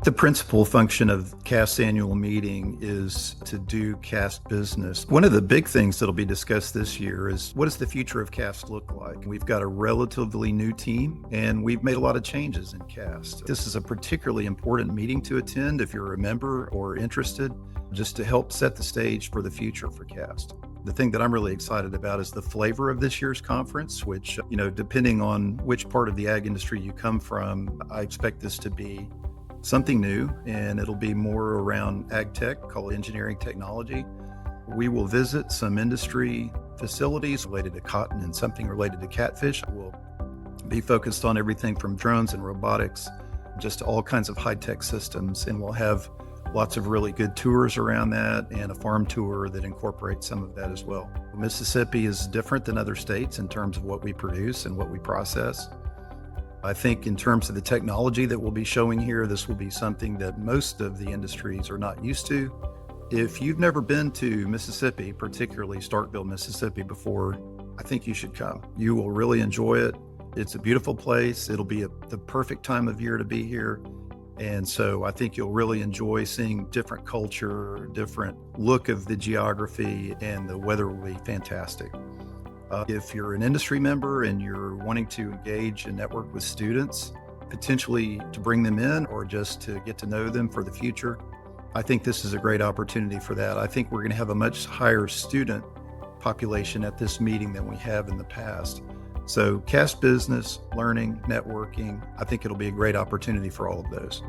The principal function of CAST's annual meeting is to do CAST business. One of the big things that'll be discussed this year is what does the future of CAST look like? We've got a relatively new team and we've made a lot of changes in CAST. This is a particularly important meeting to attend if you're a member or interested, just to help set the stage for the future for CAST. The thing that I'm really excited about is the flavor of this year's conference, which, depending on which part of the ag industry you come from, I expect this to be something new, and it'll be more around ag tech, called engineering technology. We will visit some industry facilities related to cotton and something related to catfish. We'll be focused on everything from drones and robotics, just all kinds of high-tech systems, and we'll have lots of really good tours around that and a farm tour that incorporates some of that as well. Mississippi is different than other states in terms of what we produce and what we process. I think in terms of the technology that we'll be showing here, this will be something that most of the industries are not used to. If you've never been to Mississippi, particularly Starkville, Mississippi before, I think you should come. You will really enjoy it. It's a beautiful place. It'll be the perfect time of year to be here. And so I think you'll really enjoy seeing different culture, different look of the geography, and the weather will be fantastic. If you're an industry member and you're wanting to engage and network with students, potentially to bring them in or just to get to know them for the future, I think this is a great opportunity for that. I think we're going to have a much higher student population at this meeting than we have in the past. So CAST business, learning, networking, I think it'll be a great opportunity for all of those.